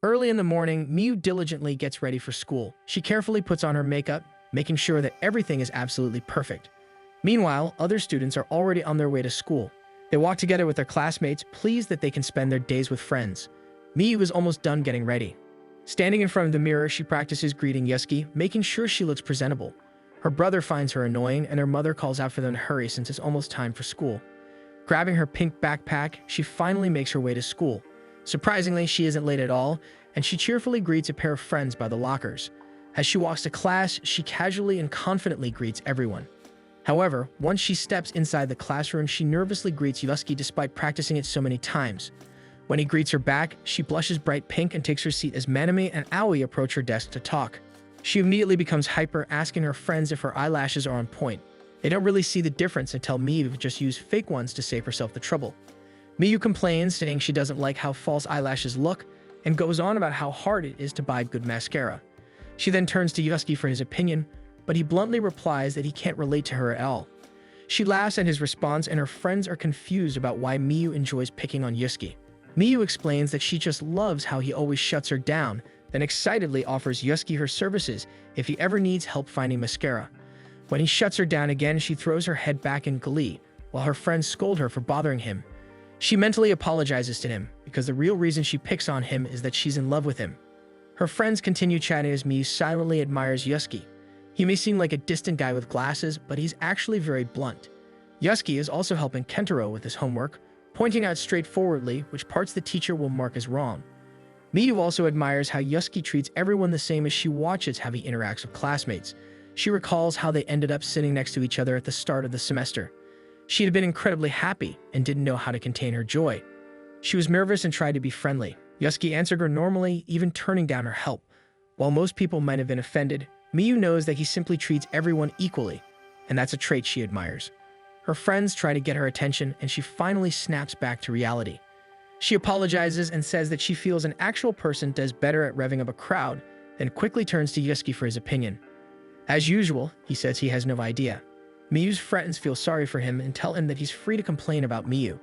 Early in the morning, Miyu diligently gets ready for school. She carefully puts on her makeup, making sure that everything is absolutely perfect. Meanwhile, other students are already on their way to school. They walk together with their classmates, pleased that they can spend their days with friends. Miyu is almost done getting ready. Standing in front of the mirror, she practices greeting Yusuke, making sure she looks presentable. Her brother finds her annoying, and her mother calls out for them to hurry since it's almost time for school. Grabbing her pink backpack, she finally makes her way to school. Surprisingly, she isn't late at all, and she cheerfully greets a pair of friends by the lockers. As she walks to class, she casually and confidently greets everyone. However, once she steps inside the classroom, she nervously greets Yusuke despite practicing it so many times. When he greets her back, she blushes bright pink and takes her seat as Manami and Aoi approach her desk to talk. She immediately becomes hyper, asking her friends if her eyelashes are on point. They don't really see the difference and tell Miyu to just use fake ones to save herself the trouble. Miyu complains, saying she doesn't like how false eyelashes look, and goes on about how hard it is to buy good mascara. She then turns to Yusuke for his opinion, but he bluntly replies that he can't relate to her at all. She laughs at his response, and her friends are confused about why Miyu enjoys picking on Yusuke. Miyu explains that she just loves how he always shuts her down, then excitedly offers Yusuke her services if he ever needs help finding mascara. When he shuts her down again, she throws her head back in glee, while her friends scold her for bothering him. She mentally apologizes to him, because the real reason she picks on him is that she's in love with him. Her friends continue chatting as Miyu silently admires Yusuke. He may seem like a distant guy with glasses, but he's actually very blunt. Yusuke is also helping Kentaro with his homework, pointing out straightforwardly which parts the teacher will mark as wrong. Miyu also admires how Yusuke treats everyone the same as she watches how he interacts with classmates. She recalls how they ended up sitting next to each other at the start of the semester. She had been incredibly happy and didn't know how to contain her joy. She was nervous and tried to be friendly. Yusuke answered her normally, even turning down her help. While most people might have been offended, Miyu knows that he simply treats everyone equally, and that's a trait she admires. Her friends try to get her attention, and she finally snaps back to reality. She apologizes and says that she feels an actual person does better at revving up a crowd, then quickly turns to Yusuke for his opinion. As usual, he says he has no idea. Miyu's friends feel sorry for him and tell him that he's free to complain about Miyu.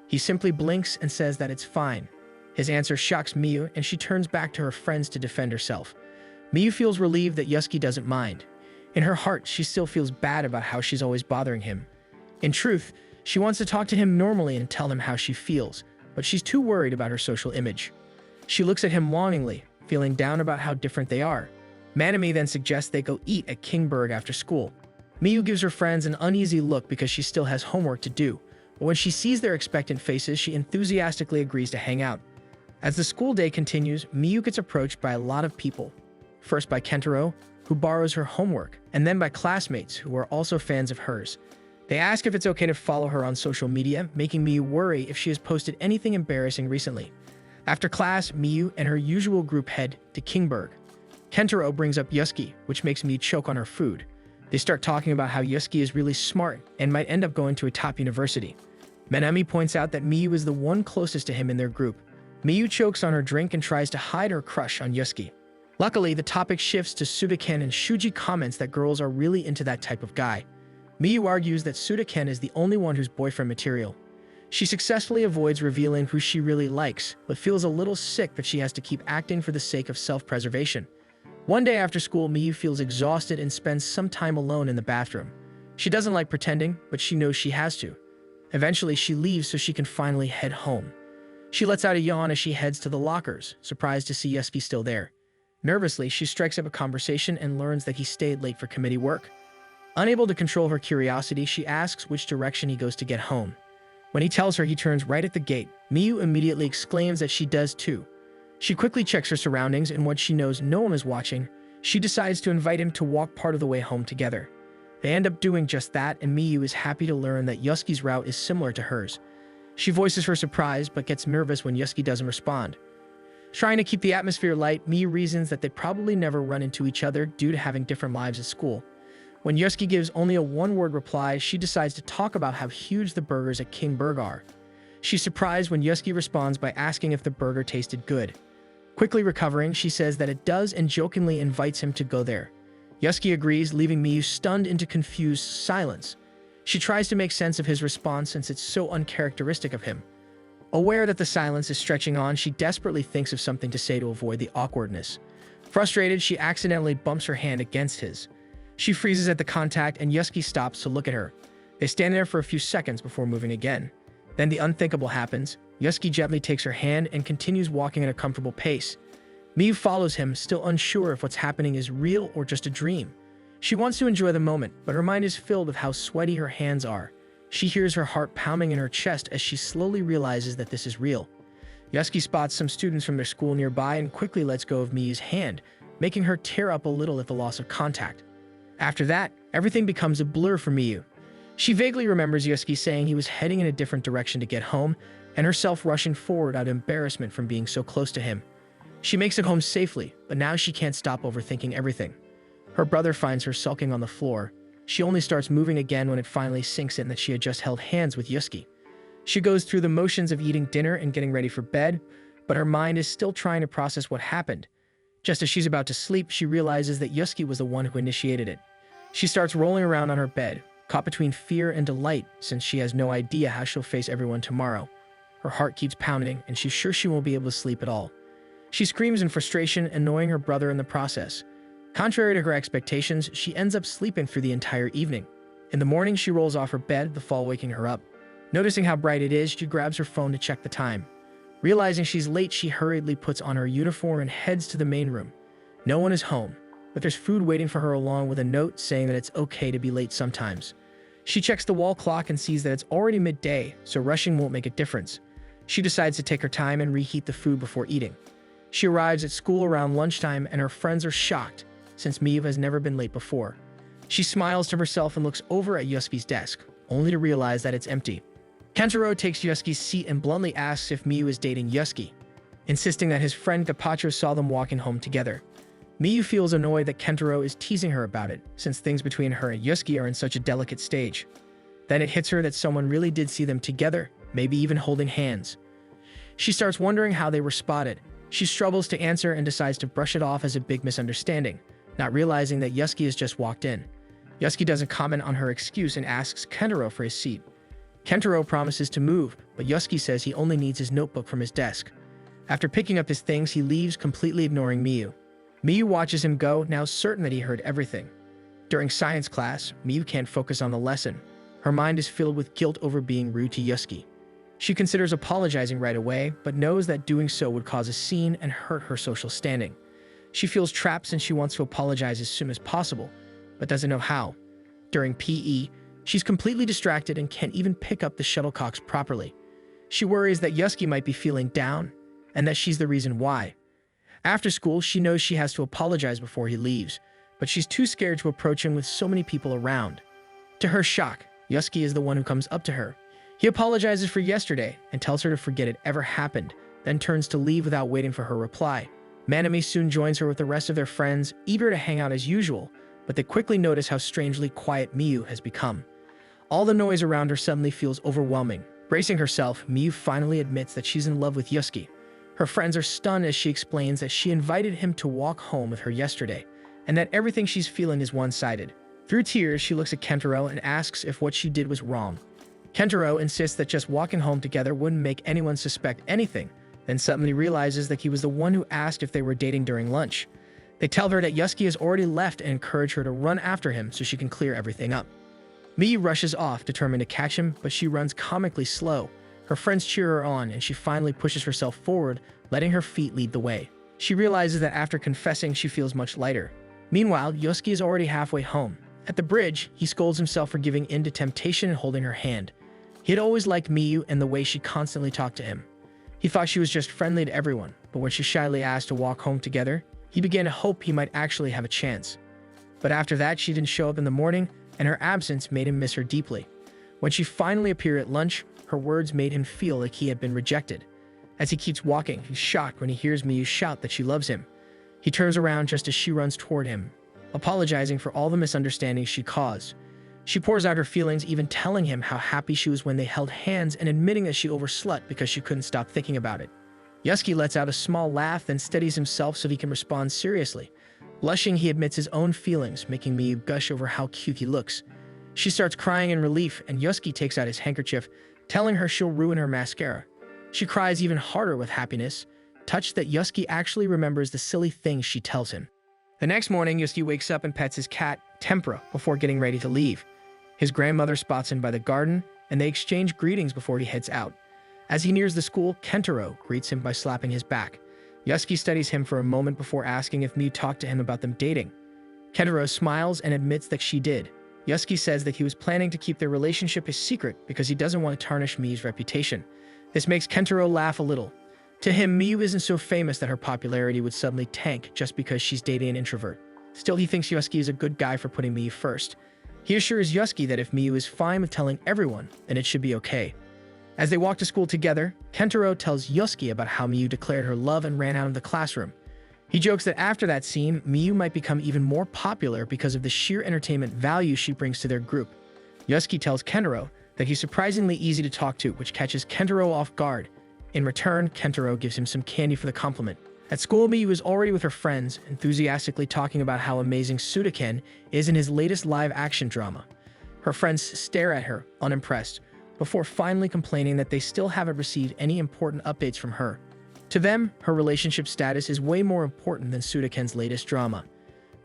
He simply blinks and says that it's fine. His answer shocks Miyu, and she turns back to her friends to defend herself. Miyu feels relieved that Yusuke doesn't mind. In her heart, she still feels bad about how she's always bothering him. In truth, she wants to talk to him normally and tell him how she feels, but she's too worried about her social image. She looks at him longingly, feeling down about how different they are. Manami then suggests they go eat at Kingberg after school. Miyu gives her friends an uneasy look because she still has homework to do, but when she sees their expectant faces, she enthusiastically agrees to hang out. As the school day continues, Miyu gets approached by a lot of people. First by Kentaro, who borrows her homework, and then by classmates who are also fans of hers. They ask if it's okay to follow her on social media, making Miyu worry if she has posted anything embarrassing recently. After class, Miyu and her usual group head to Kingberg. Kentaro brings up Yusuke, which makes Miyu choke on her food. They start talking about how Yusuke is really smart and might end up going to a top university. Manami points out that Miyu is the one closest to him in their group. Miyu chokes on her drink and tries to hide her crush on Yusuke. Luckily, the topic shifts to Sudaken, and Shuji comments that girls are really into that type of guy. Miyu argues that Sudaken is the only one who's boyfriend material. She successfully avoids revealing who she really likes, but feels a little sick that she has to keep acting for the sake of self-preservation. One day after school, Miyu feels exhausted and spends some time alone in the bathroom. She doesn't like pretending, but she knows she has to. Eventually, she leaves so she can finally head home. She lets out a yawn as she heads to the lockers, surprised to see Yusuke still there. Nervously, she strikes up a conversation and learns that he stayed late for committee work. Unable to control her curiosity, she asks which direction he goes to get home. When he tells her he turns right at the gate, Miyu immediately exclaims that she does too. She quickly checks her surroundings, and once she knows no one is watching, she decides to invite him to walk part of the way home together. They end up doing just that, and Miyu is happy to learn that Yusuke's route is similar to hers. She voices her surprise, but gets nervous when Yusuke doesn't respond. Trying to keep the atmosphere light, Miyu reasons that they probably never run into each other due to having different lives at school. When Yusuke gives only a one-word reply, she decides to talk about how huge the burgers at Kingberg are. She's surprised when Yusuke responds by asking if the burger tasted good. Quickly recovering, she says that it does and jokingly invites him to go there. Yusuke agrees, leaving Miyu stunned into confused silence. She tries to make sense of his response since it's so uncharacteristic of him. Aware that the silence is stretching on, she desperately thinks of something to say to avoid the awkwardness. Frustrated, she accidentally bumps her hand against his. She freezes at the contact, and Yusuke stops to look at her. They stand there for a few seconds before moving again. Then the unthinkable happens. Yusuke gently takes her hand and continues walking at a comfortable pace. Miyu follows him, still unsure if what's happening is real or just a dream. She wants to enjoy the moment, but her mind is filled with how sweaty her hands are. She hears her heart pounding in her chest as she slowly realizes that this is real. Yusuke spots some students from their school nearby and quickly lets go of Miyu's hand, making her tear up a little at the loss of contact. After that, everything becomes a blur for Miyu. She vaguely remembers Yusuke saying he was heading in a different direction to get home, and herself rushing forward out of embarrassment from being so close to him. She makes it home safely, but now she can't stop overthinking everything. Her brother finds her sulking on the floor. She only starts moving again when it finally sinks in that she had just held hands with Yusuke. She goes through the motions of eating dinner and getting ready for bed, but her mind is still trying to process what happened. Just as she's about to sleep, she realizes that Yusuke was the one who initiated it. She starts rolling around on her bed, caught between fear and delight since she has no idea how she'll face everyone tomorrow. Her heart keeps pounding, and she's sure she won't be able to sleep at all. She screams in frustration, annoying her brother in the process. Contrary to her expectations, she ends up sleeping through the entire evening. In the morning, she rolls off her bed, the fall waking her up. Noticing how bright it is, she grabs her phone to check the time. Realizing she's late, she hurriedly puts on her uniform and heads to the main room. No one is home, but there's food waiting for her along with a note saying that it's okay to be late sometimes. She checks the wall clock and sees that it's already midday, so rushing won't make a difference. She decides to take her time and reheat the food before eating. She arrives at school around lunchtime, and her friends are shocked, since Miyu has never been late before. She smiles to herself and looks over at Yusuke's desk, only to realize that it's empty. Kentaro takes Yusuke's seat and bluntly asks if Miyu is dating Yusuke, insisting that his friend Gapachiro saw them walking home together. Miyu feels annoyed that Kentaro is teasing her about it, since things between her and Yusuke are in such a delicate stage. Then it hits her that someone really did see them together, maybe even holding hands. She starts wondering how they were spotted. She struggles to answer and decides to brush it off as a big misunderstanding, not realizing that Yusuke has just walked in. Yusuke doesn't comment on her excuse and asks Kentaro for his seat. Kentaro promises to move, but Yusuke says he only needs his notebook from his desk. After picking up his things, he leaves, completely ignoring Miyu. Miyu watches him go, now certain that he heard everything. During science class, Miyu can't focus on the lesson. Her mind is filled with guilt over being rude to Yusuke. She considers apologizing right away, but knows that doing so would cause a scene and hurt her social standing. She feels trapped since she wants to apologize as soon as possible, but doesn't know how. During PE, she's completely distracted and can't even pick up the shuttlecocks properly. She worries that Yusuke might be feeling down, and that she's the reason why. After school, she knows she has to apologize before he leaves, but she's too scared to approach him with so many people around. To her shock, Yusuke is the one who comes up to her. He apologizes for yesterday and tells her to forget it ever happened, then turns to leave without waiting for her reply. Manami soon joins her with the rest of their friends, eager to hang out as usual, but they quickly notice how strangely quiet Miyu has become. All the noise around her suddenly feels overwhelming. Bracing herself, Miyu finally admits that she's in love with Yusuke. Her friends are stunned as she explains that she invited him to walk home with her yesterday, and that everything she's feeling is one-sided. Through tears, she looks at Kentaro and asks if what she did was wrong. Kentaro insists that just walking home together wouldn't make anyone suspect anything, then suddenly realizes that he was the one who asked if they were dating during lunch. They tell her that Yusuke has already left and encourage her to run after him so she can clear everything up. Miyu rushes off, determined to catch him, but she runs comically slow. Her friends cheer her on, and she finally pushes herself forward, letting her feet lead the way. She realizes that after confessing, she feels much lighter. Meanwhile, Yusuke is already halfway home. At the bridge, he scolds himself for giving in to temptation and holding her hand. He had always liked Miyu and the way she constantly talked to him. He thought she was just friendly to everyone, but when she shyly asked to walk home together, he began to hope he might actually have a chance. But after that, she didn't show up in the morning, and her absence made him miss her deeply. When she finally appeared at lunch, her words made him feel like he had been rejected. As he keeps walking, he's shocked when he hears Miyu shout that she loves him. He turns around just as she runs toward him, apologizing for all the misunderstandings she caused. She pours out her feelings, even telling him how happy she was when they held hands and admitting that she overslept because she couldn't stop thinking about it. Yusuke lets out a small laugh, then steadies himself so he can respond seriously. Blushing, he admits his own feelings, making Miyu gush over how cute he looks. She starts crying in relief, and Yusuke takes out his handkerchief, telling her she'll ruin her mascara. She cries even harder with happiness, touched that Yusuke actually remembers the silly things she tells him. The next morning, Yusuke wakes up and pets his cat, Tempura, before getting ready to leave. His grandmother spots him by the garden, and they exchange greetings before he heads out. As he nears the school, Kentaro greets him by slapping his back. Yusuke studies him for a moment before asking if Miyu talked to him about them dating. Kentaro smiles and admits that she did. Yusuke says that he was planning to keep their relationship a secret because he doesn't want to tarnish Miyu's reputation. This makes Kentaro laugh a little. To him, Miyu isn't so famous that her popularity would suddenly tank just because she's dating an introvert. Still, he thinks Yusuke is a good guy for putting Miyu first. He assures Yusuke that if Miyu is fine with telling everyone, then it should be okay. As they walk to school together, Kentaro tells Yusuke about how Miyu declared her love and ran out of the classroom. He jokes that after that scene, Miyu might become even more popular because of the sheer entertainment value she brings to their group. Yusuke tells Kentaro that he's surprisingly easy to talk to, which catches Kentaro off guard. In return, Kentaro gives him some candy for the compliment. At school, Miyu is already with her friends, enthusiastically talking about how amazing Sudaken is in his latest live-action drama. Her friends stare at her, unimpressed, before finally complaining that they still haven't received any important updates from her. To them, her relationship status is way more important than Sudaken's latest drama.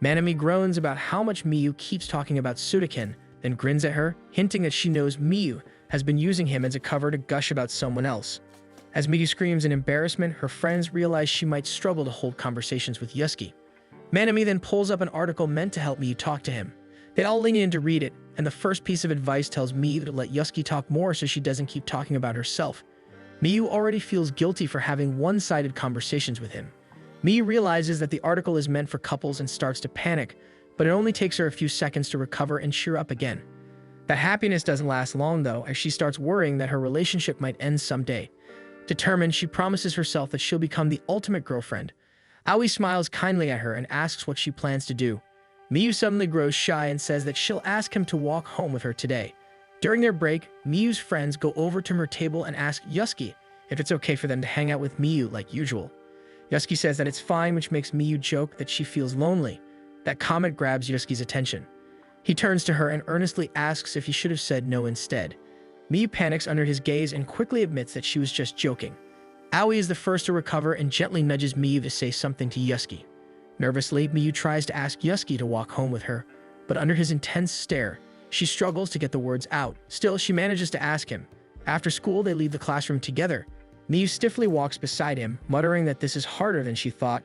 Manami groans about how much Miyu keeps talking about Sudaken, then grins at her, hinting that she knows Miyu has been using him as a cover to gush about someone else. As Miyu screams in embarrassment, her friends realize she might struggle to hold conversations with Yusuke. Manami then pulls up an article meant to help Miyu talk to him. They all lean in to read it, and the first piece of advice tells Miyu to let Yusuke talk more so she doesn't keep talking about herself. Miyu already feels guilty for having one-sided conversations with him. Miyu realizes that the article is meant for couples and starts to panic, but it only takes her a few seconds to recover and cheer up again. That happiness doesn't last long, though, as she starts worrying that her relationship might end someday. Determined, she promises herself that she'll become the ultimate girlfriend. Aoi smiles kindly at her and asks what she plans to do. Miyu suddenly grows shy and says that she'll ask him to walk home with her today. During their break, Miyu's friends go over to her table and ask Yusuke if it's okay for them to hang out with Miyu like usual. Yusuke says that it's fine, which makes Miyu joke that she feels lonely. That comment grabs Yusuke's attention. He turns to her and earnestly asks if he should have said no instead. Miyu panics under his gaze and quickly admits that she was just joking. Aoi is the first to recover and gently nudges Miyu to say something to Yusuke. Nervously, Miyu tries to ask Yusuke to walk home with her, but under his intense stare, she struggles to get the words out. Still, she manages to ask him. After school, they leave the classroom together. Miyu stiffly walks beside him, muttering that this is harder than she thought.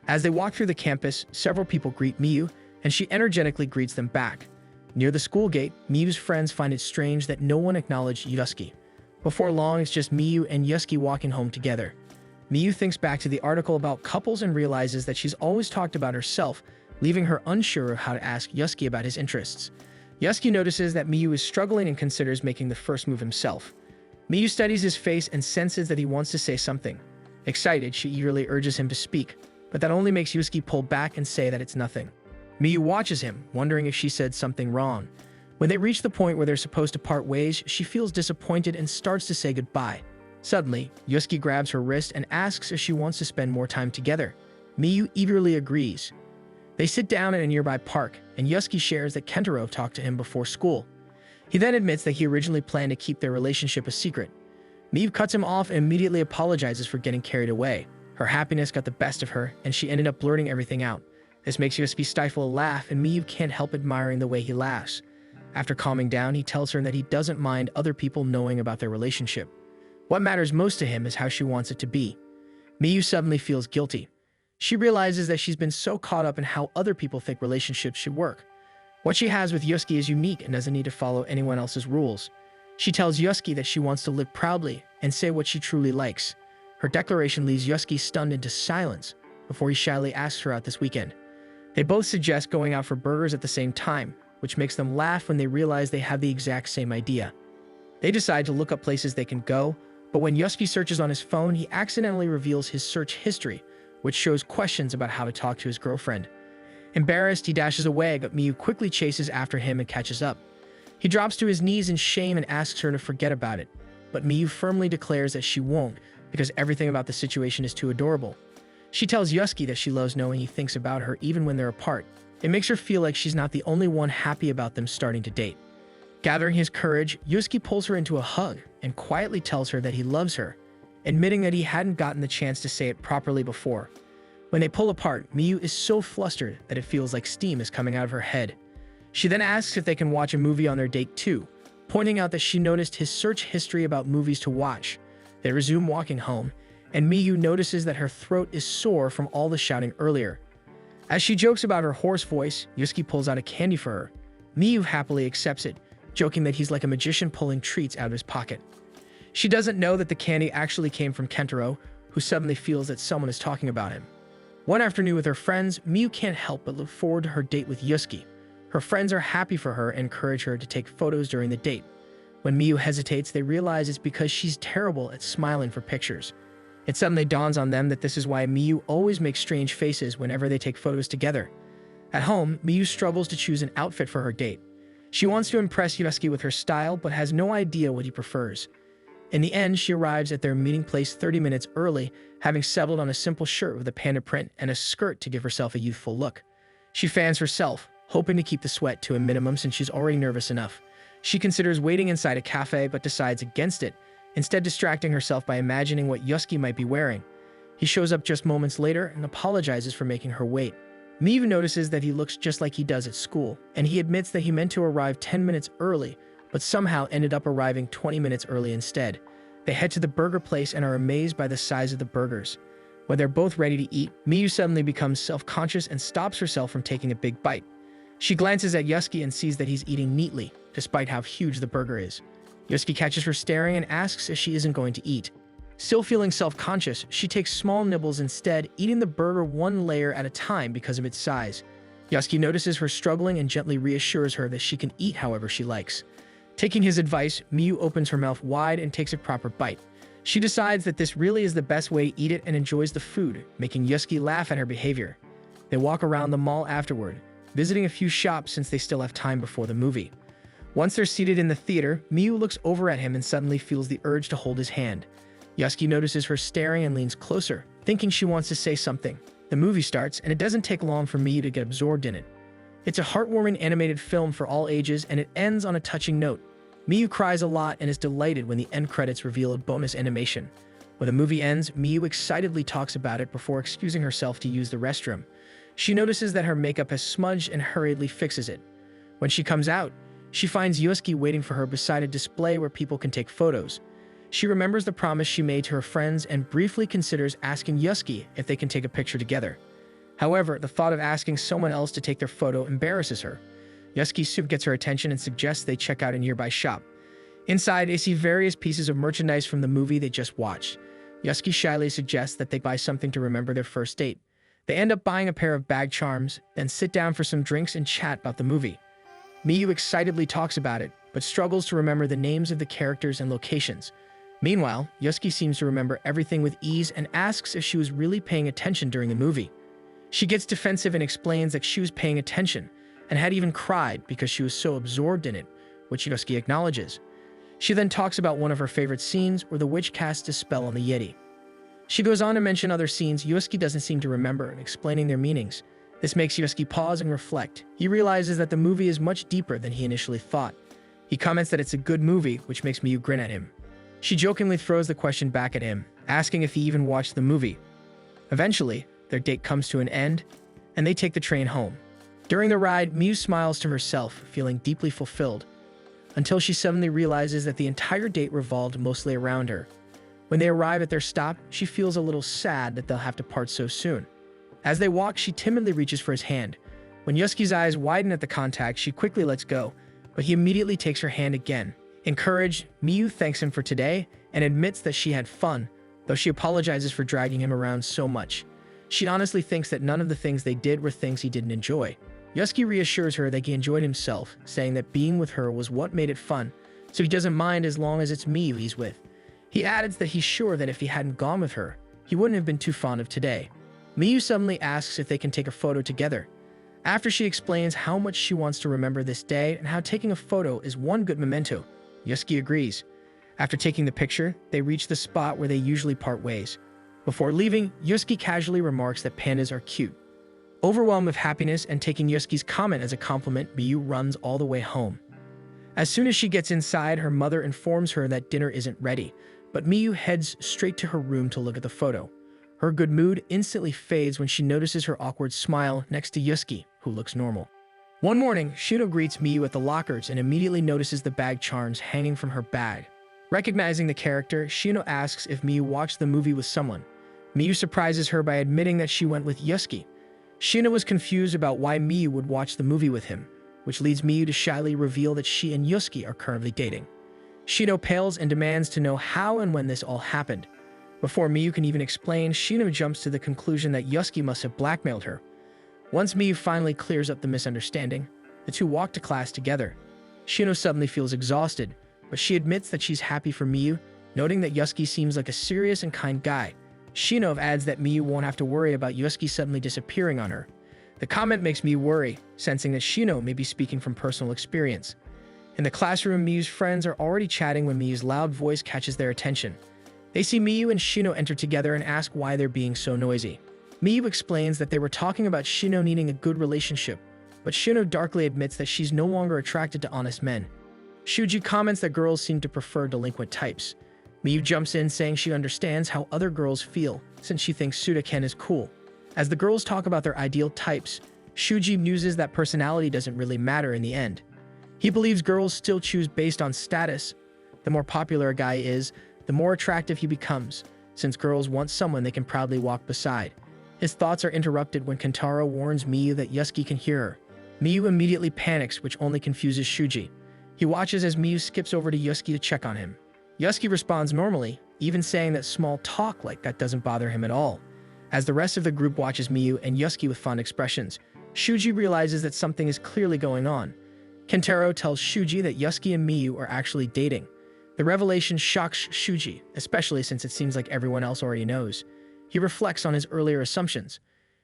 As they walk through the campus, several people greet Miyu, and she energetically greets them back. Near the school gate, Miyu's friends find it strange that no one acknowledged Yusuke. Before long, it's just Miyu and Yusuke walking home together. Miyu thinks back to the article about couples and realizes that she's always talked about herself, leaving her unsure of how to ask Yusuke about his interests. Yusuke notices that Miyu is struggling and considers making the first move himself. Miyu studies his face and senses that he wants to say something. Excited, she eagerly urges him to speak, but that only makes Yusuke pull back and say that it's nothing. Miyu watches him, wondering if she said something wrong. When they reach the point where they're supposed to part ways, she feels disappointed and starts to say goodbye. Suddenly, Yusuke grabs her wrist and asks if she wants to spend more time together. Miyu eagerly agrees. They sit down at a nearby park, and Yusuke shares that Kentaro talked to him before school. He then admits that he originally planned to keep their relationship a secret. Miyu cuts him off and immediately apologizes for getting carried away. Her happiness got the best of her, and she ended up blurting everything out. This makes Yusuke stifle a laugh, and Miyu can't help admiring the way he laughs. After calming down, he tells her that he doesn't mind other people knowing about their relationship. What matters most to him is how she wants it to be. Miyu suddenly feels guilty. She realizes that she's been so caught up in how other people think relationships should work. What she has with Yusuke is unique and doesn't need to follow anyone else's rules. She tells Yusuke that she wants to live proudly and say what she truly likes. Her declaration leaves Yusuke stunned into silence before he shyly asks her out this weekend. They both suggest going out for burgers at the same time, which makes them laugh when they realize they have the exact same idea. They decide to look up places they can go, but when Yusuke searches on his phone, he accidentally reveals his search history, which shows questions about how to talk to his girlfriend. Embarrassed, he dashes away, but Miyu quickly chases after him and catches up. He drops to his knees in shame and asks her to forget about it, but Miyu firmly declares that she won't, because everything about the situation is too adorable. She tells Yusuke that she loves knowing he thinks about her even when they're apart. It makes her feel like she's not the only one happy about them starting to date. Gathering his courage, Yusuke pulls her into a hug and quietly tells her that he loves her. admitting that he hadn't gotten the chance to say it properly before. When they pull apart, Miyu is so flustered that it feels like steam is coming out of her head. She then asks if they can watch a movie on their date too, pointing out that she noticed his search history about movies to watch. They resume walking home, and Miyu notices that her throat is sore from all the shouting earlier. As she jokes about her hoarse voice, Yusuke pulls out a candy for her. Miyu happily accepts it, joking that he's like a magician pulling treats out of his pocket. She doesn't know that the candy actually came from Kentaro, who suddenly feels that someone is talking about him. One afternoon with her friends, Miyu can't help but look forward to her date with Yusuke. Her friends are happy for her and encourage her to take photos during the date. When Miyu hesitates, they realize it's because she's terrible at smiling for pictures. It suddenly dawns on them that this is why Miyu always makes strange faces whenever they take photos together. At home, Miyu struggles to choose an outfit for her date. She wants to impress Yusuke with her style, but has no idea what he prefers. In the end, she arrives at their meeting place 30 minutes early, having settled on a simple shirt with a panda print and a skirt to give herself a youthful look. She fans herself, hoping to keep the sweat to a minimum since she's already nervous enough. She considers waiting inside a cafe but decides against it, instead distracting herself by imagining what Yusuke might be wearing. He shows up just moments later and apologizes for making her wait. Miyu notices that he looks just like he does at school, and he admits that he meant to arrive 10 minutes early, but somehow ended up arriving 20 minutes early instead. They head to the burger place and are amazed by the size of the burgers. When they're both ready to eat, Miyu suddenly becomes self-conscious and stops herself from taking a big bite. She glances at Yusuke and sees that he's eating neatly, despite how huge the burger is. Yusuke catches her staring and asks if she isn't going to eat. Still feeling self-conscious, she takes small nibbles instead, eating the burger one layer at a time because of its size. Yusuke notices her struggling and gently reassures her that she can eat however she likes. Taking his advice, Miyu opens her mouth wide and takes a proper bite. She decides that this really is the best way to eat it and enjoys the food, making Yusuke laugh at her behavior. They walk around the mall afterward, visiting a few shops since they still have time before the movie. Once they're seated in the theater, Miyu looks over at him and suddenly feels the urge to hold his hand. Yusuke notices her staring and leans closer, thinking she wants to say something. The movie starts, and it doesn't take long for Miyu to get absorbed in it. It's a heartwarming animated film for all ages, and it ends on a touching note. Miyu cries a lot and is delighted when the end credits reveal a bonus animation. When the movie ends, Miyu excitedly talks about it before excusing herself to use the restroom. She notices that her makeup has smudged and hurriedly fixes it. When she comes out, she finds Yusuke waiting for her beside a display where people can take photos. She remembers the promise she made to her friends and briefly considers asking Yusuke if they can take a picture together. However, the thought of asking someone else to take their photo embarrasses her. Yusuke's soup gets her attention and suggests they check out a nearby shop. Inside, they see various pieces of merchandise from the movie they just watched. Yusuke shyly suggests that they buy something to remember their first date. They end up buying a pair of bag charms, then sit down for some drinks and chat about the movie. Miyu excitedly talks about it, but struggles to remember the names of the characters and locations. Meanwhile, Yusuke seems to remember everything with ease and asks if she was really paying attention during the movie. She gets defensive and explains that she was paying attention, and had even cried because she was so absorbed in it, which Yusuke acknowledges. She then talks about one of her favorite scenes where the witch casts a spell on the Yeti. She goes on to mention other scenes Yusuke doesn't seem to remember and explaining their meanings. This makes Yusuke pause and reflect. He realizes that the movie is much deeper than he initially thought. He comments that it's a good movie, which makes Miyu grin at him. She jokingly throws the question back at him, asking if he even watched the movie. Eventually, their date comes to an end, and they take the train home. During the ride, Miyu smiles to herself, feeling deeply fulfilled, until she suddenly realizes that the entire date revolved mostly around her. When they arrive at their stop, she feels a little sad that they'll have to part so soon. As they walk, she timidly reaches for his hand. When Yusuke's eyes widen at the contact, she quickly lets go, but he immediately takes her hand again. Encouraged, Miyu thanks him for today and admits that she had fun, though she apologizes for dragging him around so much. She honestly thinks that none of the things they did were things he didn't enjoy. Yusuke reassures her that he enjoyed himself, saying that being with her was what made it fun, so he doesn't mind as long as it's Miyu he's with. He adds that he's sure that if he hadn't gone with her, he wouldn't have been too fond of today. Miyu suddenly asks if they can take a photo together. After she explains how much she wants to remember this day and how taking a photo is one good memento, Yusuke agrees. After taking the picture, they reach the spot where they usually part ways. Before leaving, Yusuke casually remarks that pandas are cute. Overwhelmed with happiness and taking Yusuke's comment as a compliment, Miyu runs all the way home. As soon as she gets inside, her mother informs her that dinner isn't ready, but Miyu heads straight to her room to look at the photo. Her good mood instantly fades when she notices her awkward smile next to Yusuke, who looks normal. One morning, Shino greets Miyu at the lockers and immediately notices the bag charms hanging from her bag. Recognizing the character, Shino asks if Miyu watched the movie with someone. Miyu surprises her by admitting that she went with Yusuke. Shino was confused about why Miyu would watch the movie with him, which leads Miyu to shyly reveal that she and Yusuke are currently dating. Shino pales and demands to know how and when this all happened. Before Miyu can even explain, Shino jumps to the conclusion that Yusuke must have blackmailed her. Once Miyu finally clears up the misunderstanding, the two walk to class together. Shino suddenly feels exhausted, but she admits that she's happy for Miyu, noting that Yusuke seems like a serious and kind guy. Shino adds that Miyu won't have to worry about Yusuke suddenly disappearing on her. The comment makes Miyu worry, sensing that Shino may be speaking from personal experience. In the classroom, Miyu's friends are already chatting when Miyu's loud voice catches their attention. They see Miyu and Shino enter together and ask why they're being so noisy. Miyu explains that they were talking about Shino needing a good relationship, but Shino darkly admits that she's no longer attracted to honest men. Shuji comments that girls seem to prefer delinquent types. Miyu jumps in saying she understands how other girls feel, since she thinks Suda-ken is cool. As the girls talk about their ideal types, Shuji muses that personality doesn't really matter in the end. He believes girls still choose based on status. The more popular a guy is, the more attractive he becomes, since girls want someone they can proudly walk beside. His thoughts are interrupted when Kentaro warns Miyu that Yusuke can hear her. Miyu immediately panics, which only confuses Shuji. He watches as Miyu skips over to Yusuke to check on him. Yusuke responds normally, even saying that small talk like that doesn't bother him at all. As the rest of the group watches Miyu and Yusuke with fond expressions, Shuji realizes that something is clearly going on. Kentaro tells Shuji that Yusuke and Miyu are actually dating. The revelation shocks Shuji, especially since it seems like everyone else already knows. He reflects on his earlier assumptions.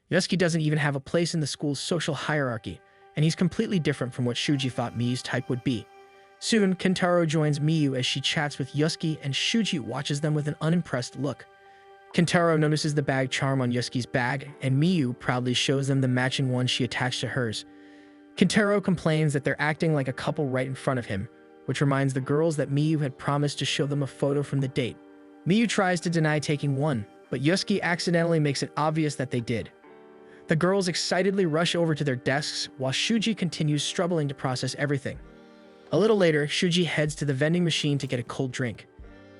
Yusuke doesn't even have a place in the school's social hierarchy, and he's completely different from what Shuji thought Miyu's type would be. Soon, Kentaro joins Miyu as she chats with Yusuke, and Shuji watches them with an unimpressed look. Kentaro notices the bag charm on Yusuke's bag, and Miyu proudly shows them the matching one she attached to hers. Kentaro complains that they're acting like a couple right in front of him, which reminds the girls that Miyu had promised to show them a photo from the date. Miyu tries to deny taking one, but Yusuke accidentally makes it obvious that they did. The girls excitedly rush over to their desks while Shuji continues struggling to process everything. A little later, Shuji heads to the vending machine to get a cold drink.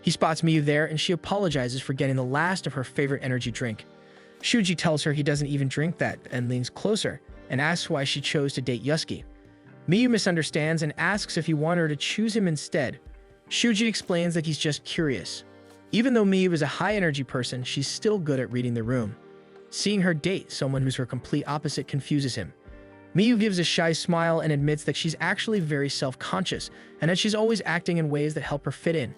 He spots Miyu there and she apologizes for getting the last of her favorite energy drink. Shuji tells her he doesn't even drink that and leans closer and asks why she chose to date Yusuke. Miyu misunderstands and asks if he wanted her to choose him instead. Shuji explains that he's just curious. Even though Miyu is a high-energy person, she's still good at reading the room. Seeing her date someone who's her complete opposite confuses him. Miyu gives a shy smile and admits that she's actually very self-conscious and that she's always acting in ways that help her fit in.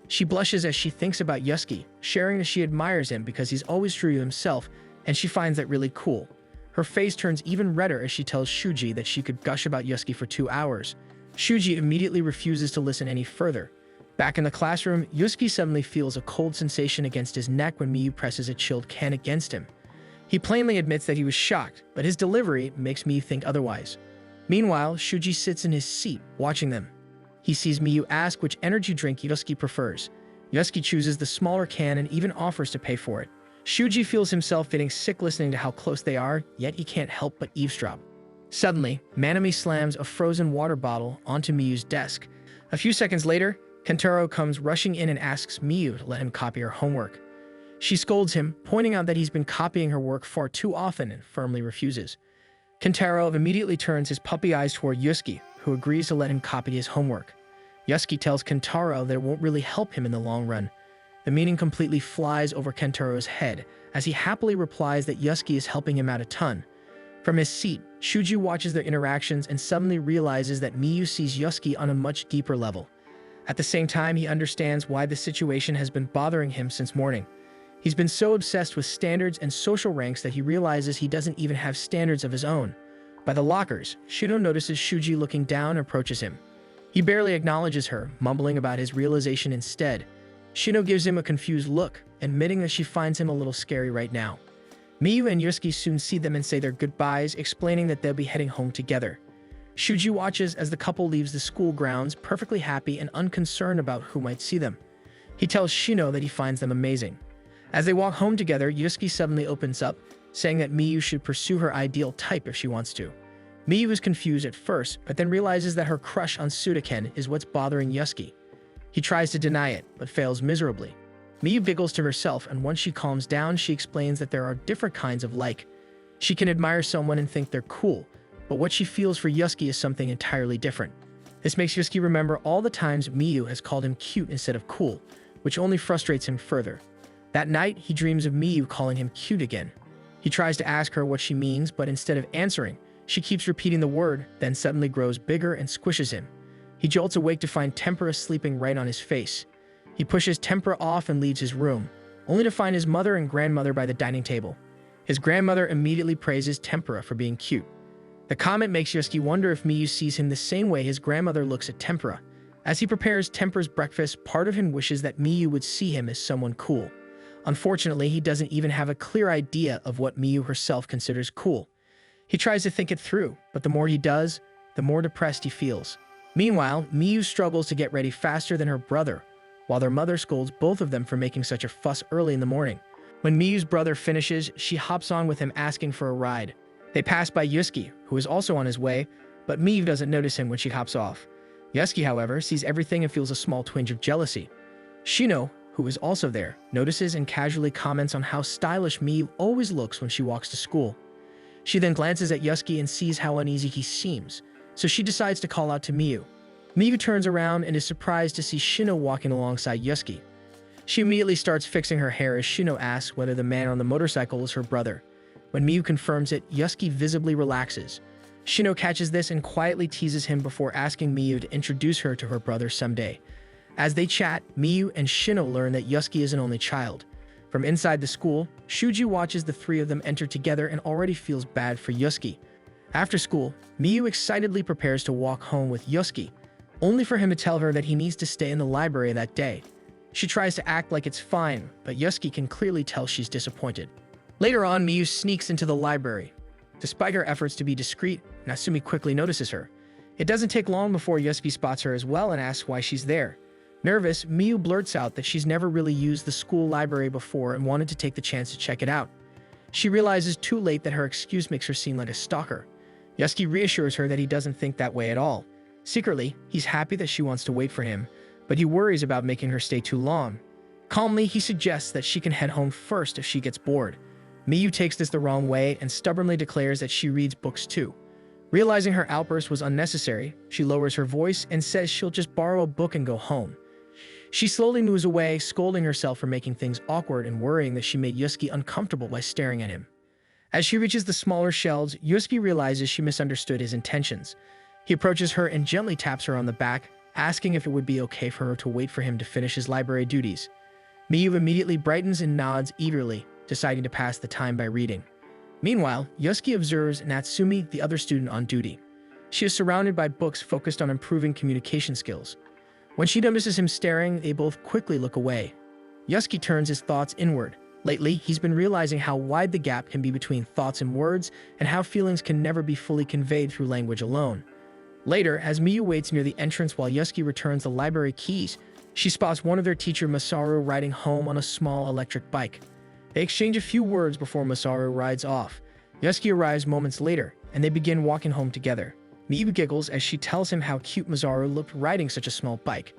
She blushes as she thinks about Yusuke, sharing that she admires him because he's always true to himself, and she finds that really cool. Her face turns even redder as she tells Shuji that she could gush about Yusuke for 2 hours. Shuji immediately refuses to listen any further. Back in the classroom, Yusuke suddenly feels a cold sensation against his neck when Miyu presses a chilled can against him. He plainly admits that he was shocked, but his delivery makes Miyu think otherwise. Meanwhile, Shuji sits in his seat, watching them. He sees Miyu ask which energy drink Yusuke prefers. Yusuke chooses the smaller can and even offers to pay for it. Shuji feels himself getting sick listening to how close they are, yet he can't help but eavesdrop. Suddenly, Manami slams a frozen water bottle onto Miyu's desk. A few seconds later, Kentaro comes rushing in and asks Miyu to let him copy her homework. She scolds him, pointing out that he's been copying her work far too often and firmly refuses. Kentaro immediately turns his puppy eyes toward Yusuke, who agrees to let him copy his homework. Yusuke tells Kentaro that it won't really help him in the long run. The meaning completely flies over Kentaro's head, as he happily replies that Yusuke is helping him out a ton. From his seat, Shuji watches their interactions and suddenly realizes that Miyu sees Yusuke on a much deeper level. At the same time, he understands why the situation has been bothering him since morning. He's been so obsessed with standards and social ranks that he realizes he doesn't even have standards of his own. By the lockers, Shino notices Shuji looking down and approaches him. He barely acknowledges her, mumbling about his realization instead. Shino gives him a confused look, admitting that she finds him a little scary right now. Miyu and Yusuke soon see them and say their goodbyes, explaining that they'll be heading home together. Shuji watches as the couple leaves the school grounds, perfectly happy and unconcerned about who might see them. He tells Shino that he finds them amazing. As they walk home together, Yusuke suddenly opens up, saying that Miyu should pursue her ideal type if she wants to. Miyu is confused at first, but then realizes that her crush on Sudaken is what's bothering Yusuke. He tries to deny it, but fails miserably. Miyu giggles to herself, and once she calms down, she explains that there are different kinds of like. She can admire someone and think they're cool, but what she feels for Yusuke is something entirely different. This makes Yusuke remember all the times Miyu has called him cute instead of cool, which only frustrates him further. That night, he dreams of Miyu calling him cute again. He tries to ask her what she means, but instead of answering, she keeps repeating the word, then suddenly grows bigger and squishes him. He jolts awake to find Tempura sleeping right on his face. He pushes Tempura off and leaves his room, only to find his mother and grandmother by the dining table. His grandmother immediately praises Tempura for being cute. The comment makes Yusuke wonder if Miyu sees him the same way his grandmother looks at Tempura. As he prepares Tempura's breakfast, part of him wishes that Miyu would see him as someone cool. Unfortunately, he doesn't even have a clear idea of what Miyu herself considers cool. He tries to think it through, but the more he does, the more depressed he feels. Meanwhile, Miyu struggles to get ready faster than her brother, while their mother scolds both of them for making such a fuss early in the morning. When Miyu's brother finishes, she hops on with him asking for a ride. They pass by Yusuke, who is also on his way, but Miyu doesn't notice him when she hops off. Yusuke, however, sees everything and feels a small twinge of jealousy. Shino, who is also there, notices and casually comments on how stylish Miyu always looks when she walks to school. She then glances at Yusuke and sees how uneasy he seems, so she decides to call out to Miyu. Miyu turns around and is surprised to see Shino walking alongside Yusuke. She immediately starts fixing her hair as Shino asks whether the man on the motorcycle is her brother. When Miyu confirms it, Yusuke visibly relaxes. Shino catches this and quietly teases him before asking Miyu to introduce her to her brother someday. As they chat, Miyu and Shino learn that Yusuke is an only child. From inside the school, Shuji watches the three of them enter together and already feels bad for Yusuke. After school, Miyu excitedly prepares to walk home with Yusuke, only for him to tell her that he needs to stay in the library that day. She tries to act like it's fine, but Yusuke can clearly tell she's disappointed. Later on, Miyu sneaks into the library. Despite her efforts to be discreet, Natsumi quickly notices her. It doesn't take long before Yusuke spots her as well and asks why she's there. Nervous, Miyu blurts out that she's never really used the school library before and wanted to take the chance to check it out. She realizes too late that her excuse makes her seem like a stalker. Yusuke reassures her that he doesn't think that way at all. Secretly, he's happy that she wants to wait for him, but he worries about making her stay too long. Calmly, he suggests that she can head home first if she gets bored. Miyu takes this the wrong way and stubbornly declares that she reads books too. Realizing her outburst was unnecessary, she lowers her voice and says she'll just borrow a book and go home. She slowly moves away, scolding herself for making things awkward and worrying that she made Yusuke uncomfortable by staring at him. As she reaches the smaller shelves, Yusuke realizes she misunderstood his intentions. He approaches her and gently taps her on the back, asking if it would be okay for her to wait for him to finish his library duties. Miyu immediately brightens and nods eagerly, deciding to pass the time by reading. Meanwhile, Yusuke observes Natsumi, the other student on duty. She is surrounded by books focused on improving communication skills. When she notices him staring, they both quickly look away. Yusuke turns his thoughts inward. Lately, he's been realizing how wide the gap can be between thoughts and words, and how feelings can never be fully conveyed through language alone. Later, as Miyu waits near the entrance while Yusuke returns the library keys, she spots one of their teacher Masaru riding home on a small electric bike. They exchange a few words before Masaru rides off. Yusuke arrives moments later, and they begin walking home together. Miyu giggles as she tells him how cute Masaru looked riding such a small bike.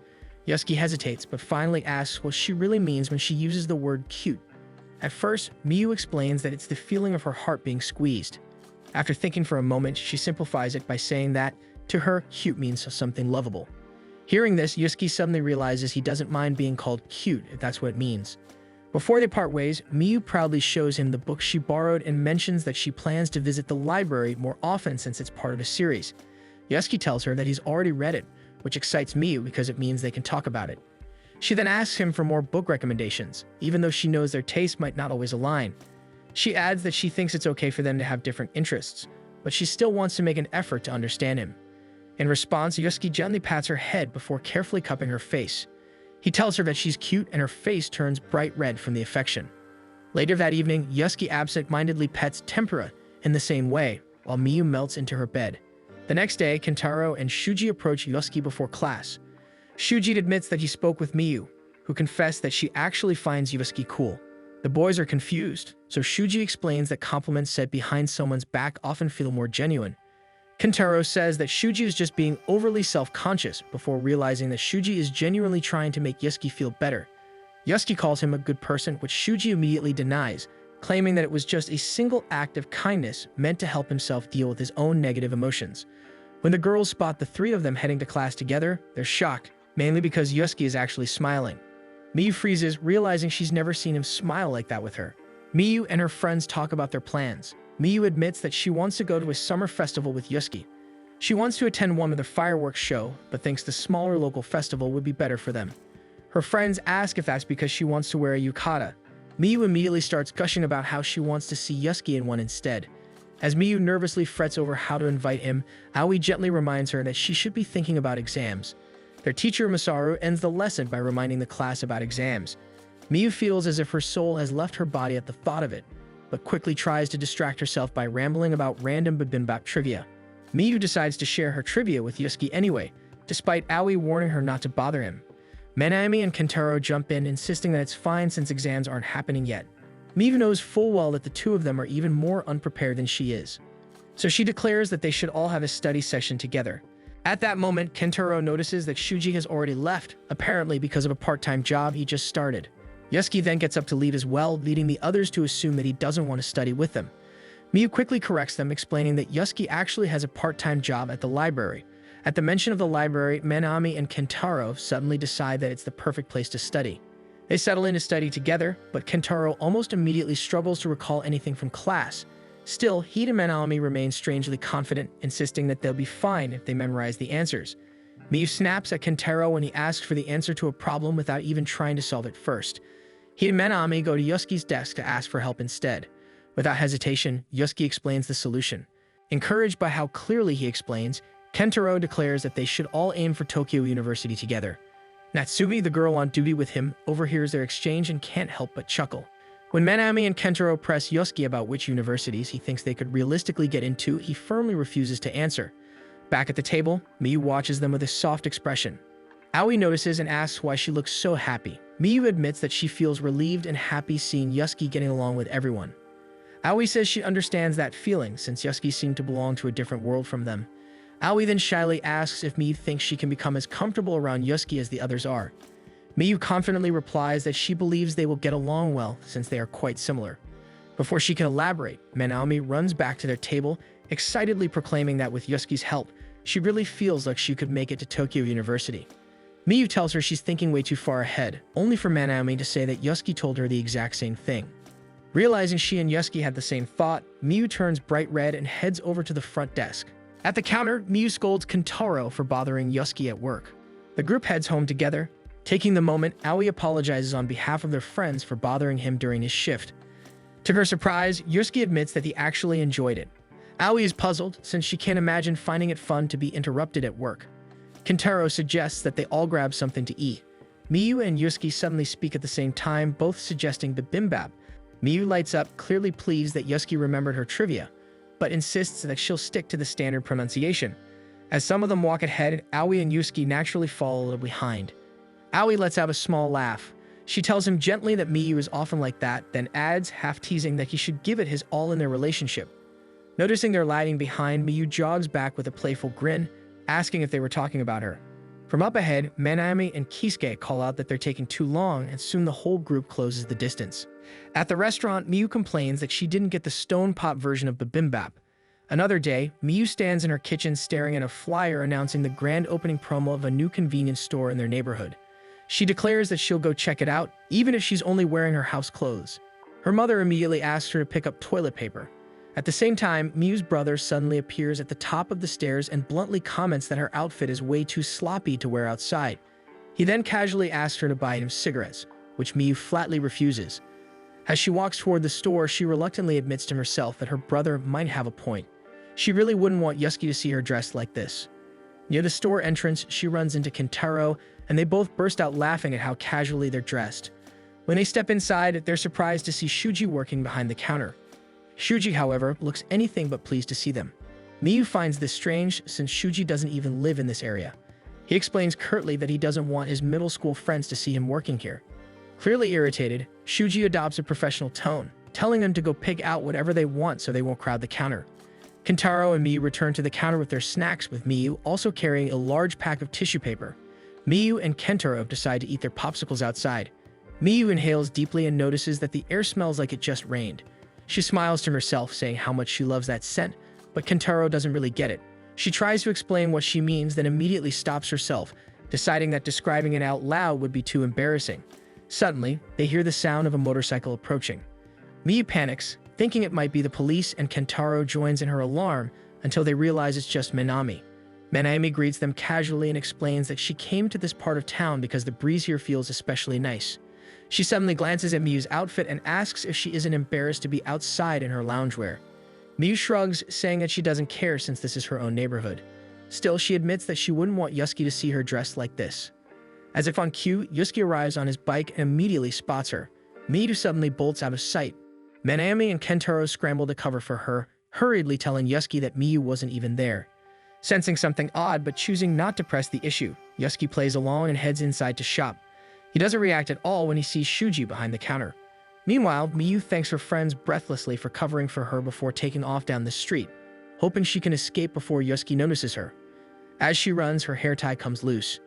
Yusuke hesitates, but finally asks what she really means when she uses the word cute. At first, Miyu explains that it's the feeling of her heart being squeezed. After thinking for a moment, she simplifies it by saying that, to her, cute means something lovable. Hearing this, Yusuke suddenly realizes he doesn't mind being called cute if that's what it means. Before they part ways, Miyu proudly shows him the book she borrowed and mentions that she plans to visit the library more often since it's part of a series. Yusuke tells her that he's already read it, which excites Miyu because it means they can talk about it. She then asks him for more book recommendations, even though she knows their tastes might not always align. She adds that she thinks it's okay for them to have different interests, but she still wants to make an effort to understand him. In response, Yusuke gently pats her head before carefully cupping her face. He tells her that she's cute and her face turns bright red from the affection. Later that evening, Yusuke absent-mindedly pets Tempura in the same way, while Miyu melts into her bed. The next day, Kentaro and Shuji approach Yusuke before class. Shuji admits that he spoke with Miyu. who confessed that she actually finds Yusuke cool. The boys are confused, so Shuji explains that compliments said behind someone's back often feel more genuine. Kentaro says that Shuji is just being overly self-conscious before realizing that Shuji is genuinely trying to make Yusuke feel better. Yusuke calls him a good person, which Shuji immediately denies, claiming that it was just a single act of kindness meant to help himself deal with his own negative emotions. When the girls spot the three of them heading to class together, they're shocked, mainly because Yusuke is actually smiling. Miyu freezes, realizing she's never seen him smile like that with her. Miyu and her friends talk about their plans. Miyu admits that she wants to go to a summer festival with Yusuke. She wants to attend one with a fireworks show, but thinks the smaller local festival would be better for them. Her friends ask if that's because she wants to wear a yukata. Miyu immediately starts gushing about how she wants to see Yusuke in one instead. As Miyu nervously frets over how to invite him, Aoi gently reminds her that she should be thinking about exams. Their teacher Masaru ends the lesson by reminding the class about exams. Miyu feels as if her soul has left her body at the thought of it, but quickly tries to distract herself by rambling about random bibimbap trivia. Miyu decides to share her trivia with Yusuke anyway, despite Aoi warning her not to bother him. Manami and Kentaro jump in, insisting that it's fine since exams aren't happening yet. Miyu knows full well that the two of them are even more unprepared than she is, so she declares that they should all have a study session together. At that moment, Kentaro notices that Shuji has already left, apparently because of a part-time job he just started. Yusuke then gets up to leave as well, leading the others to assume that he doesn't want to study with them. Miyu quickly corrects them, explaining that Yusuke actually has a part-time job at the library. At the mention of the library, Manami and Kentaro suddenly decide that it's the perfect place to study. They settle in to study together, but Kentaro almost immediately struggles to recall anything from class. Still, he and Manami remain strangely confident, insisting that they'll be fine if they memorize the answers. Miyu snaps at Kentaro when he asks for the answer to a problem without even trying to solve it first. He and Manami go to Yusuke's desk to ask for help instead. Without hesitation, Yusuke explains the solution. Encouraged by how clearly he explains, Kentaro declares that they should all aim for Tokyo University together. Natsume, the girl on duty with him, overhears their exchange and can't help but chuckle. When Manami and Kentaro press Yusuke about which universities he thinks they could realistically get into, he firmly refuses to answer. Back at the table, Miyu watches them with a soft expression. Aoi notices and asks why she looks so happy. Miyu admits that she feels relieved and happy seeing Yusuke getting along with everyone. Aoi says she understands that feeling since Yusuke seemed to belong to a different world from them. Aoi then shyly asks if Miyu thinks she can become as comfortable around Yusuke as the others are. Miyu confidently replies that she believes they will get along well since they are quite similar. Before she can elaborate, Manami runs back to their table, excitedly proclaiming that with Yusuke's help, she really feels like she could make it to Tokyo University. Miyu tells her she's thinking way too far ahead, only for Manami to say that Yusuke told her the exact same thing. Realizing she and Yusuke had the same thought, Miyu turns bright red and heads over to the front desk. At the counter, Miyu scolds Kentaro for bothering Yusuke at work. The group heads home together. Taking the moment, Aoi apologizes on behalf of their friends for bothering him during his shift. To her surprise, Yusuke admits that he actually enjoyed it. Aoi is puzzled since she can't imagine finding it fun to be interrupted at work. Kentaro suggests that they all grab something to eat. Miyu and Yusuke suddenly speak at the same time, both suggesting bibimbap. Miyu lights up, clearly pleased that Yusuke remembered her trivia, but insists that she'll stick to the standard pronunciation. As some of them walk ahead, Aoi and Yusuke naturally fall a little behind. Aoi lets out a small laugh. She tells him gently that Miyu is often like that, then adds, half teasing, that he should give it his all in their relationship. Noticing they're lagging behind, Miyu jogs back with a playful grin, asking if they were talking about her. From up ahead, Manami and Kisuke call out that they're taking too long, and soon the whole group closes the distance. At the restaurant, Miyu complains that she didn't get the stone pot version of bibimbap. Another day, Miyu stands in her kitchen staring at a flyer announcing the grand opening promo of a new convenience store in their neighborhood. She declares that she'll go check it out, even if she's only wearing her house clothes. Her mother immediately asks her to pick up toilet paper. At the same time, Miyu's brother suddenly appears at the top of the stairs and bluntly comments that her outfit is way too sloppy to wear outside. He then casually asks her to buy him cigarettes, which Miyu flatly refuses. As she walks toward the store, she reluctantly admits to herself that her brother might have a point. She really wouldn't want Yusuke to see her dressed like this. Near the store entrance, she runs into Kentaro, and they both burst out laughing at how casually they're dressed. When they step inside, they're surprised to see Shuji working behind the counter. Shuji, however, looks anything but pleased to see them. Miyu finds this strange since Shuji doesn't even live in this area. He explains curtly that he doesn't want his middle school friends to see him working here. Clearly irritated, Shuji adopts a professional tone, telling them to go pick out whatever they want so they won't crowd the counter. Kentaro and Miyu return to the counter with their snacks, with Miyu also carrying a large pack of tissue paper. Miyu and Kentaro decide to eat their popsicles outside. Miyu inhales deeply and notices that the air smells like it just rained. She smiles to herself, saying how much she loves that scent, but Kentaro doesn't really get it. She tries to explain what she means, then immediately stops herself, deciding that describing it out loud would be too embarrassing. Suddenly, they hear the sound of a motorcycle approaching. Miyu panics, thinking it might be the police, and Kentaro joins in her alarm until they realize it's just Minami. Minami greets them casually and explains that she came to this part of town because the breeze here feels especially nice. She suddenly glances at Miyu's outfit and asks if she isn't embarrassed to be outside in her loungewear. Miyu shrugs, saying that she doesn't care since this is her own neighborhood. Still, she admits that she wouldn't want Yusuke to see her dressed like this. As if on cue, Yusuke arrives on his bike and immediately spots her. Miyu suddenly bolts out of sight. Minami and Kentaro scramble to cover for her, hurriedly telling Yusuke that Miyu wasn't even there. Sensing something odd but choosing not to press the issue, Yusuke plays along and heads inside to shop. He doesn't react at all when he sees Shuji behind the counter. Meanwhile, Miyu thanks her friends breathlessly for covering for her before taking off down the street, hoping she can escape before Yusuke notices her. As she runs, her hair tie comes loose.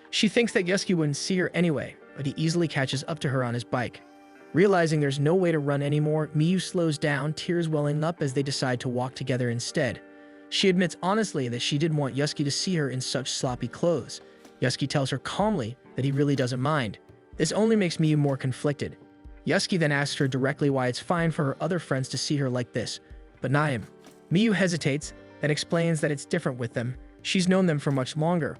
She thinks that Yusuke wouldn't see her anyway, but he easily catches up to her on his bike. Realizing there's no way to run anymore, Miyu slows down, tears welling up as they decide to walk together instead. She admits honestly that she didn't want Yusuke to see her in such sloppy clothes. Yusuke tells her calmly that he really doesn't mind. This only makes Miyu more conflicted. Yusuke then asks her directly why it's fine for her other friends to see her like this, but not him. Miyu hesitates, then explains that it's different with them. She's known them for much longer.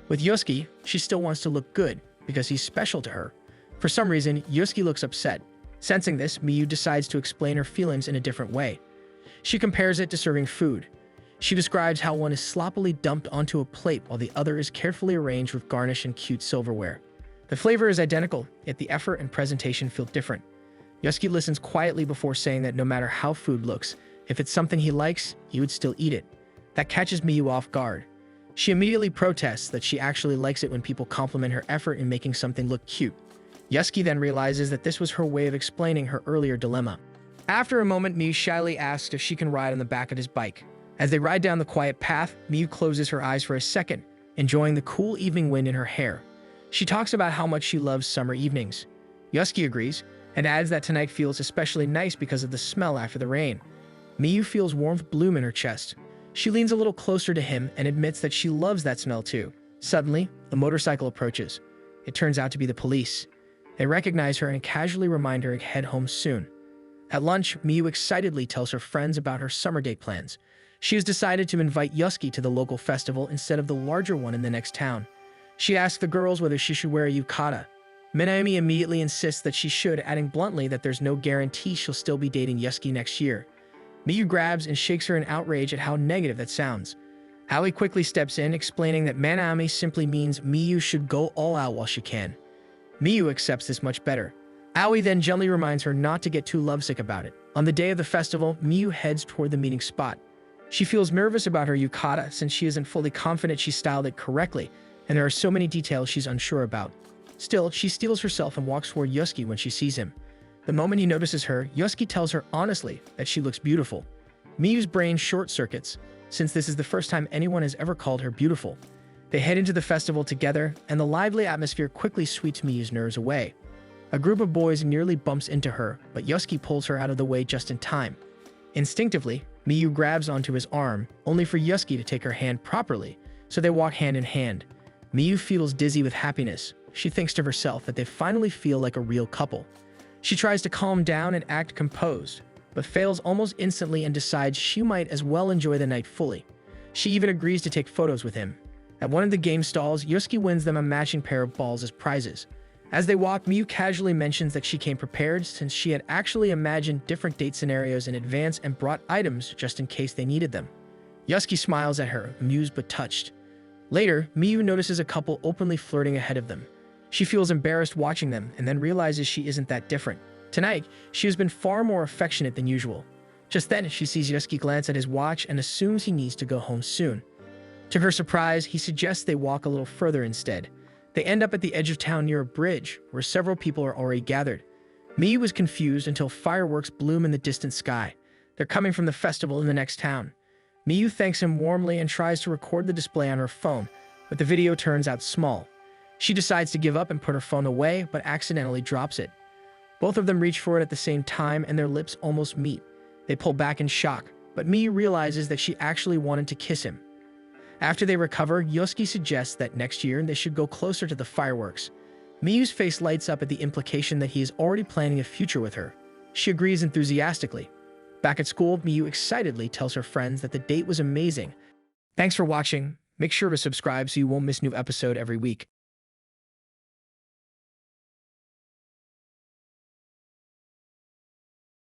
With Yusuke, she still wants to look good because he's special to her. For some reason, Yusuke looks upset. Sensing this, Miyu decides to explain her feelings in a different way. She compares it to serving food. She describes how one is sloppily dumped onto a plate while the other is carefully arranged with garnish and cute silverware. The flavor is identical, yet the effort and presentation feel different. Yusuke listens quietly before saying that no matter how food looks, if it's something he likes, he would still eat it. That catches Miyu off guard. She immediately protests that she actually likes it when people compliment her effort in making something look cute. Yusuke then realizes that this was her way of explaining her earlier dilemma. After a moment, Miyu shyly asks if she can ride on the back of his bike. As they ride down the quiet path, Miyu closes her eyes for a second, enjoying the cool evening wind in her hair. She talks about how much she loves summer evenings. Yusuke agrees, and adds that tonight feels especially nice because of the smell after the rain. Miyu feels warmth bloom in her chest. She leans a little closer to him and admits that she loves that smell too. Suddenly, a motorcycle approaches. It turns out to be the police. They recognize her and casually remind her to head home soon. At lunch, Miyu excitedly tells her friends about her summer date plans. She has decided to invite Yusuke to the local festival instead of the larger one in the next town. She asks the girls whether she should wear a yukata. Minami immediately insists that she should, adding bluntly that there's no guarantee she'll still be dating Yusuke next year. Miyu grabs and shakes her in outrage at how negative that sounds. Aoi quickly steps in, explaining that Minami simply means Miyu should go all out while she can. Miyu accepts this much better. Aoi then gently reminds her not to get too lovesick about it. On the day of the festival, Miyu heads toward the meeting spot. She feels nervous about her yukata since she isn't fully confident she styled it correctly, and there are so many details she's unsure about. Still, she steels herself and walks toward Yusuke when she sees him. The moment he notices her, Yusuke tells her honestly that she looks beautiful. Miyu's brain short-circuits, since this is the first time anyone has ever called her beautiful. They head into the festival together, and the lively atmosphere quickly sweeps Miyu's nerves away. A group of boys nearly bumps into her, but Yusuke pulls her out of the way just in time. Instinctively, Miyu grabs onto his arm, only for Yusuke to take her hand properly, so they walk hand in hand. Miyu feels dizzy with happiness. She thinks to herself that they finally feel like a real couple. She tries to calm down and act composed, but fails almost instantly and decides she might as well enjoy the night fully. She even agrees to take photos with him. At one of the game stalls, Yusuke wins them a matching pair of balls as prizes. As they walk, Miyu casually mentions that she came prepared since she had actually imagined different date scenarios in advance and brought items just in case they needed them. Yusuke smiles at her, amused but touched. Later, Miyu notices a couple openly flirting ahead of them. She feels embarrassed watching them and then realizes she isn't that different. Tonight, she has been far more affectionate than usual. Just then, she sees Yusuke glance at his watch and assumes he needs to go home soon. To her surprise, he suggests they walk a little further instead. They end up at the edge of town near a bridge, where several people are already gathered. Miyu was confused until fireworks bloom in the distant sky. They're coming from the festival in the next town. Miyu thanks him warmly and tries to record the display on her phone, but the video turns out small. She decides to give up and put her phone away, but accidentally drops it. Both of them reach for it at the same time and their lips almost meet. They pull back in shock, but Miyu realizes that she actually wanted to kiss him. After they recover, Yosuke suggests that next year they should go closer to the fireworks. Miyu's face lights up at the implication that he is already planning a future with her. She agrees enthusiastically. Back at school, Miyu excitedly tells her friends that the date was amazing. Thanks for watching. Make sure to subscribe so you won't miss new episode every week.